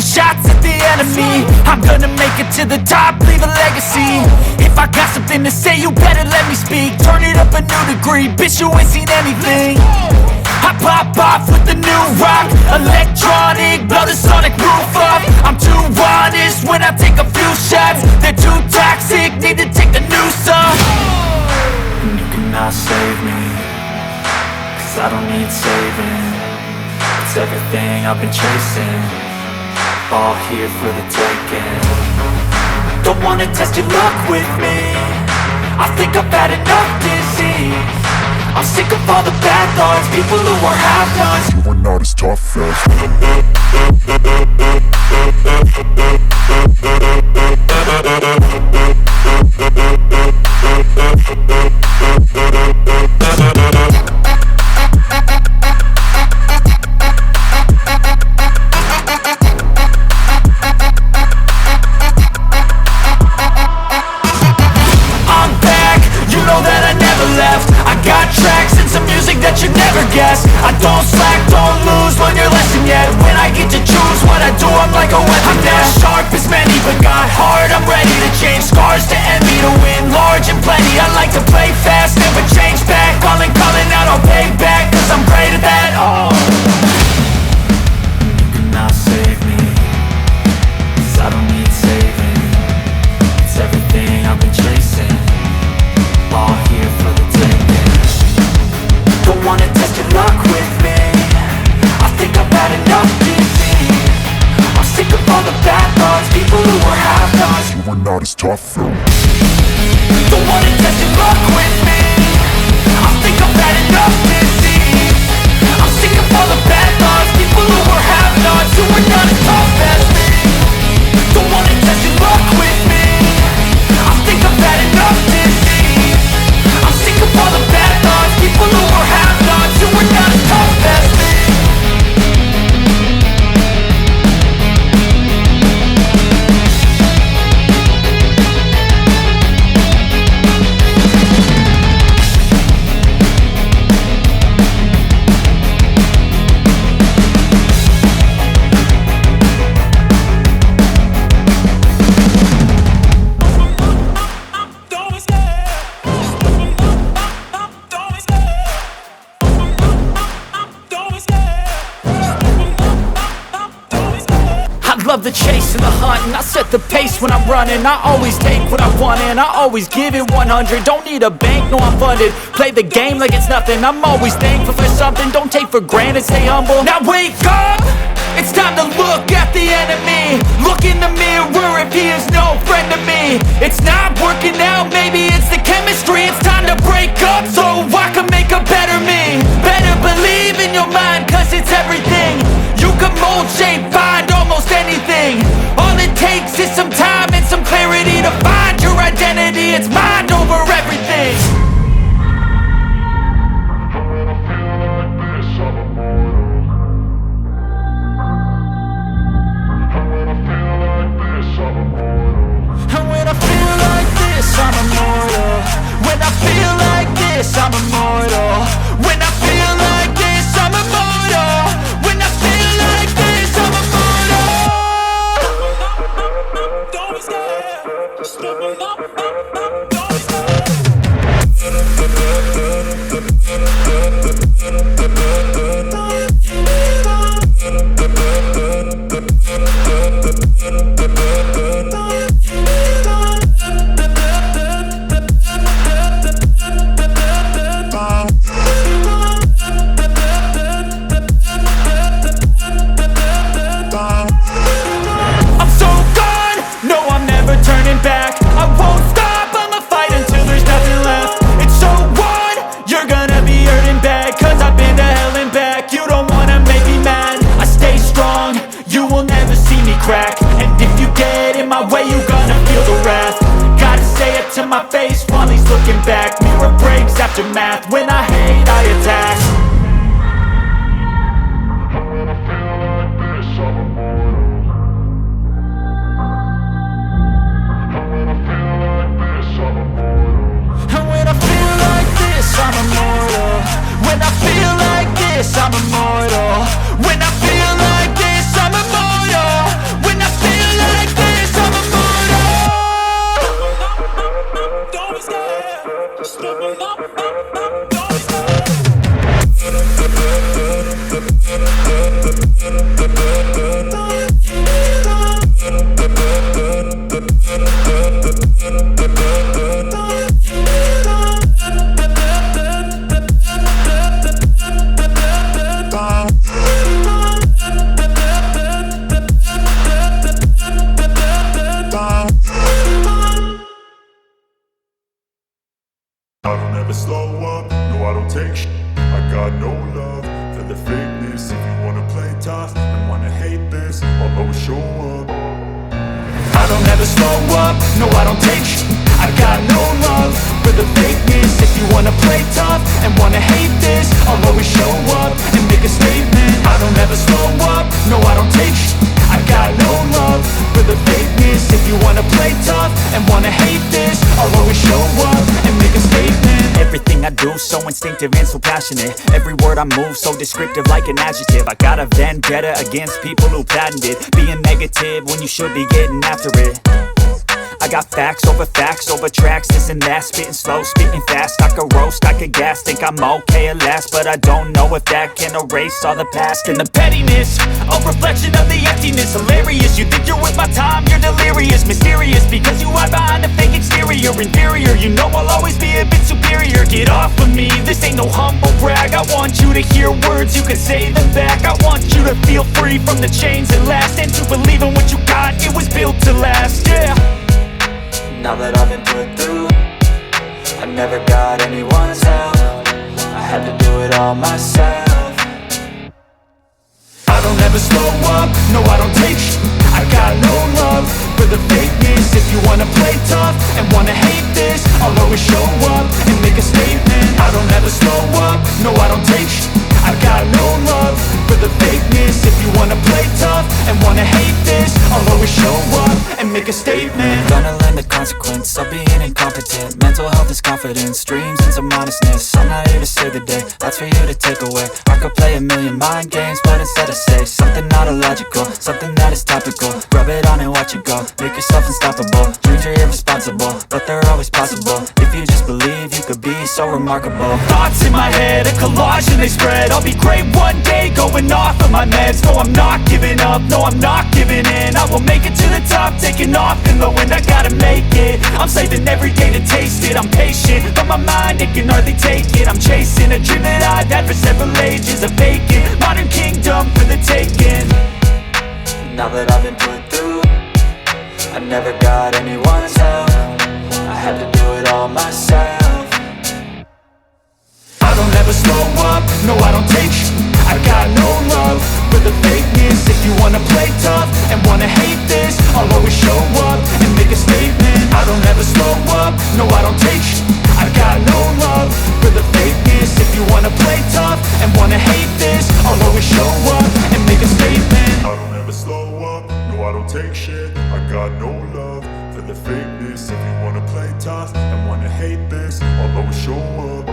taking shots at the enemy. I'm gonna make it to the top, leave a legacy. If I got something to say, you better let me speak. Turn it up a new degree, bitch, you ain't seen anything. I pop off with the new rock, electronic, blow the sonic roof up. I'm too honest when I take a few shots. They're too toxic, need to take the noose off. And you cannot save me, cause I don't need saving. It's everything I've been chasing, all here for the taking. Don't wanna test your luck with me, I think I've had enough disease. I'm sick of all the bad thoughts, people who are half-nots. You are not as tough I don't slack, don't lose, learn your lesson yet. When I get to choose what I do, I'm like a weapon. I'm not sharp as many, but got hard, I'm ready to change. Scars to envy, to win large and plenty. I like to play fast, never change back. Calling out, I'll pay back, cause I'm great at that. Oh, you cannot save me, cause I don't need saving. It's everything I've been chasing, all here for the taking. Don't wanna test your luck with me, I think I've had enough disease. I'm sick of all the bad thoughts, people who are half-nots. You are not as tough though. Don't wanna test your luck with me, I think I've had enough disease. I'm sick of all the bad thoughts, people who are half-nots. You are not as tough as me. Don't wanna test your luck with me, I think I've had enough disease. I'm sick of all the bad thoughts, people who are half-nots. You are not as tough as me. Love the chase and the hunt, and I set the pace when I'm running. I always take what I want and I always give it 100. Don't need a bank, no I'm funded. Play the game like it's nothing, I'm always thankful for something. Don't take for granted, stay humble. Now wake up, it's time to look at the enemy. Look in the mirror if he is no friend to me. It's not working out, maybe it's the chemistry. It's time to break up so I can make a better me. Better believe in your mind, cause it's everything. You can mold, shape, find almost anything. All it takes is some time and some clarity to find your identity. It's mind over everything. And when I feel like this, I'm immortal. When I feel like this, I'm immortal. When I feel like this, I'm immortal. When I feel like this, I'm immortal. Don't be scared, just open up. Don't be scared. My face while he's looking back. Mirror breaks after math. When I hate, I attack. And when I feel like this, I'm immortal. And when I feel like this, I'm immortal. And when I feel like this, I'm immortal. When I feel like this, I'm immortal. When I feel like this, I'm immortal. never slow up, no I don't take shit. I got no love for the fakeness. If you wanna play tough and wanna hate this, I'll always show up. I don't ever slow up, no I don't take shit. I got no love for the fakeness. If you wanna play tough and wanna hate this, I'll always show up and make a statement. I don't ever slow up, no I don't take shit. I got no love for the fakeness. If you wanna play tough and wanna hate this, I'll always show up and make a statement. Everything I do so instinctive and so passionate. Every word I move so descriptive like an adjective. I got a vendetta against people who patented being negative when you should be getting after it. I got facts over tracks, this and that. Spitting slow, spitting fast. I could roast, I could gas. Think I'm okay at last, but I don't know if that can erase all the past. And the pettiness, a reflection of the emptiness. Hilarious, you think you're with my time, you're delirious. Mysterious, because you hide behind a fake exterior. Inferior, you know I'll always be a bit superior. Get off of me, this ain't no humble brag. I want you to hear words, you can say them back. I want you to feel free from the chains that last, and to believe in what you got, it was built to last, yeah. Now that I've been put through, I never got anyone's help. I had to do it all myself. I don't ever slow up, no I don't take shit. I got no love for the fakeness. If you wanna play tough and wanna hate this, I'll always show up and make a statement. I don't ever slow up, no I don't take shit. I got no love for the fakeness. If you wanna play tough and wanna hate this, I'll always show up and make a statement. Gonna learn the consequence of being incompetent. Mental health is confidence, dreams and some honestness. I'm not here to save the day, that's for you to take away. I could play a million mind games, but instead I say something not illogical, something that is topical. Rub it on and watch it go, make yourself unstoppable. Dreams are irresponsible, but they're always possible. If you just believe, you could be so remarkable. Thoughts in my head, a collage and they spread. I'll be great one day, going off of my meds. No, I'm not giving up, no, I'm not giving in. I will make it to the top, taking off in the wind. I gotta make it, I'm saving every day to taste it. I'm patient, but my mind, it can hardly take it. I'm chasing a dream that I've had for several ages. A vacant, modern kingdom for the taking. Now that I've been put through, I never got anyone's help. I had to do it all myself. I don't ever slow up, no I don't take shit. I got no love for the fakeness. If you wanna play tough and wanna hate this, I'll always show up and make a statement. I don't ever slow up, no I don't take shit. I got no love for the fakeness. If you wanna play tough and wanna hate this, I'll always show up and make a statement. I don't ever slow up, no I don't take shit. I got no love for the fakeness. If you wanna play tough and wanna hate this, I'll always show up.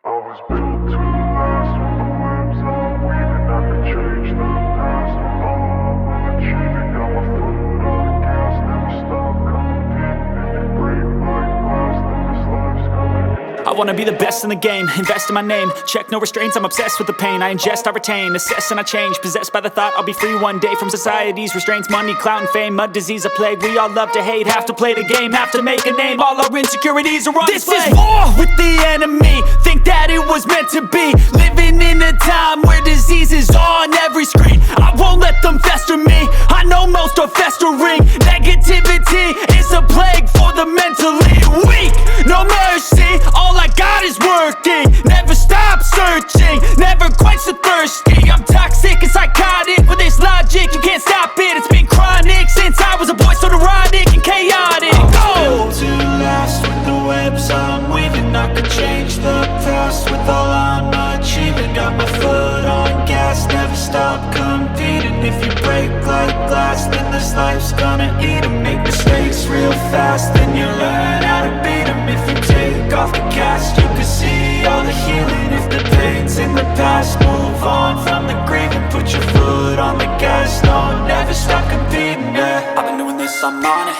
I was built to last with the webs I'm weaving. I could change the past with all I'm achieving. Got my foot on the gas, never stop competing. If you break like glass, then this life's gonna end. I wanna be the best in the game, invest in my name. Check no restraints, I'm obsessed with the pain. I ingest, I retain, assess and I change. Possessed by the thought I'll be free one day from society's restraints. Money, clout and fame, mud, disease, a plague. We all love to hate, have to play the game, have to make a name. All our insecurities are on display. This is war with the enemy, think that it was meant to be. Living in a time where disease is on every screen. I won't let them fester me, I know most are festering. Negativity is a plague for the mentally weak. No mercy, all I got is working. Never stop searching, never quench the thirsty. I'm toxic and psychotic with this logic, you can't stop it. It's been chronic since I was a boy, so neurotic and chaotic. Built to last with the webs I'm weaving. I could change the past with all I'm achieving. Got my foot on gas, never stop competing. If you break like glass, then this life's gonna eat 'em. Make mistakes real fast, then you learn how to beat 'em. If you take off the cast, you can see all the healing. If the pain's in the past, move on from the grieving. Put your foot on the gas, no, never stop competing, yeah. I've been doing this, I'm on it,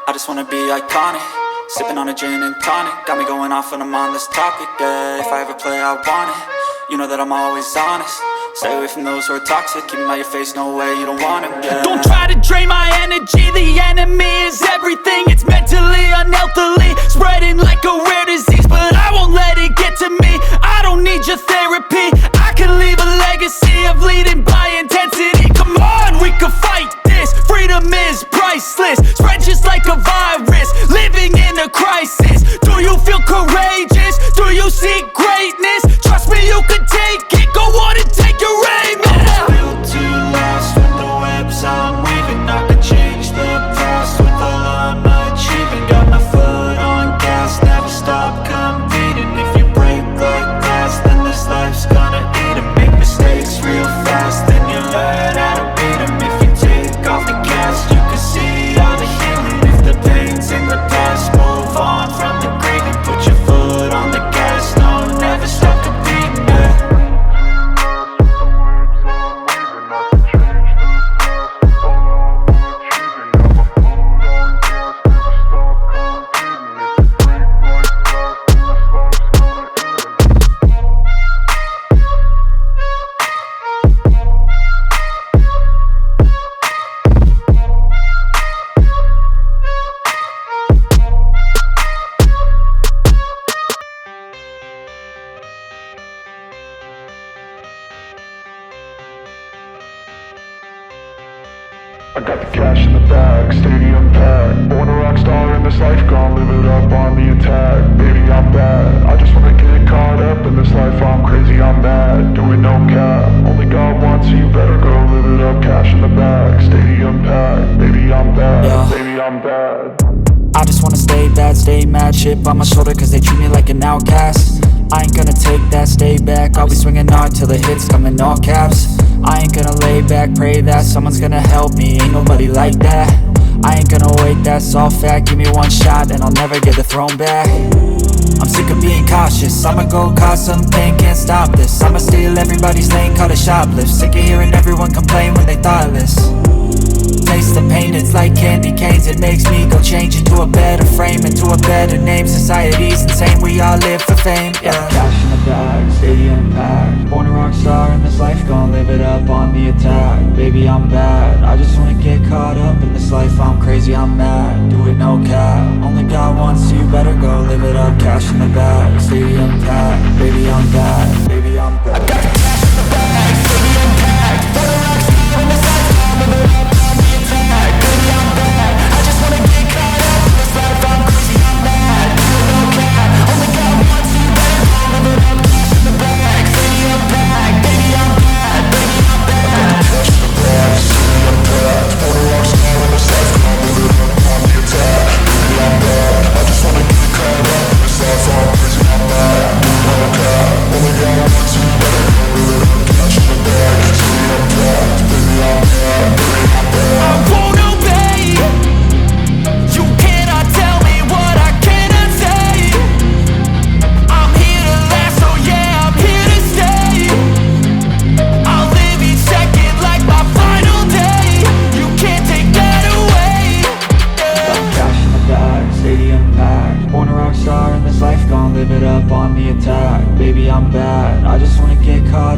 I just wanna be iconic. Sipping on a gin and tonic, got me going off when I'm on this topic, yeah. If I ever play, I want it, you know that I'm always honest. Stay away from those who are toxic, keep 'em out your face, no way, you don't want 'em, yeah. Don't try to drain my energy, the enemy is everything. It's mentally, unhealthily, spreading like a rare disease. But I won't let it get to me, I don't need your therapy. I can leave a legacy of leading by intensity. Come on, we can fight this, freedom is priceless. I got the cash in the bag, stadium packed. Born a rock star in this life, gon' live it up on the attack. Baby, I'm bad, I just wanna get caught up in this life. I'm crazy, I'm mad, doing no cap. Only God wants you, better go live it up. Cash in the bag, stadium packed. Baby, I'm bad, Yeah. baby, I'm bad. I just wanna stay bad, stay mad. Chip on my shoulder cause they treat me like an outcast. I ain't gonna take that, stay back. I'll be swinging hard till the hits come in all caps. I ain't gonna lay back, pray that someone's gonna help me. Ain't nobody like that. I ain't gonna wait, that's all fact. Give me one shot and I'll never get the throne back. I'm sick of being cautious, I'ma go cause something, can't stop this. I'ma steal everybody's lane, call it shoplift. Sick of hearing everyone complain when they thoughtless. Taste the pain, it's like candy canes. It makes me go change into a better frame, into a better name. Society's insane, we all live for fame, yeah. Cash in the bag, stadium packed. Born a rock star in this life, gon' live it up on the attack. Baby, I'm bad, I just wanna get caught up in this life. I'm crazy, I'm mad, do it no cap. Only God wants you, better go live it up. Cash in the bag, stadium packed. Baby, I'm bad, baby, I'm bad. I got the cash in the bag, stadium packed. Born a rock star in this life, gon' live it up. Baby, I'm bad, I just wanna get caught up in this life. I'm crazy, I'm mad, do it no cap. Only God wants you, better go live it up. Cash in the bag, stadium packed. Baby, I'm bad, baby, I'm bad. Cash in the bag, stadium packed. Born a rock star in this life, gon' live it up on the attack. Baby, I'm bad, I just wanna get caught up in this life. I'm crazy, I'm mad, do it no cap. Only God wants you, better go live it up. Cash in the bag, stadium packed. Baby, I'm bad, baby, I'm bad. I won't obey. You cannot tell me what I cannot say. I'm here to last, so yeah, I'm here to stay. I'll live each second like my final day. You can't take that away, yeah. Cash in the bag, stadium packed. Born a rock star in this life, gon' live it up on the attack. Baby, I'm bad, I just wanna get caught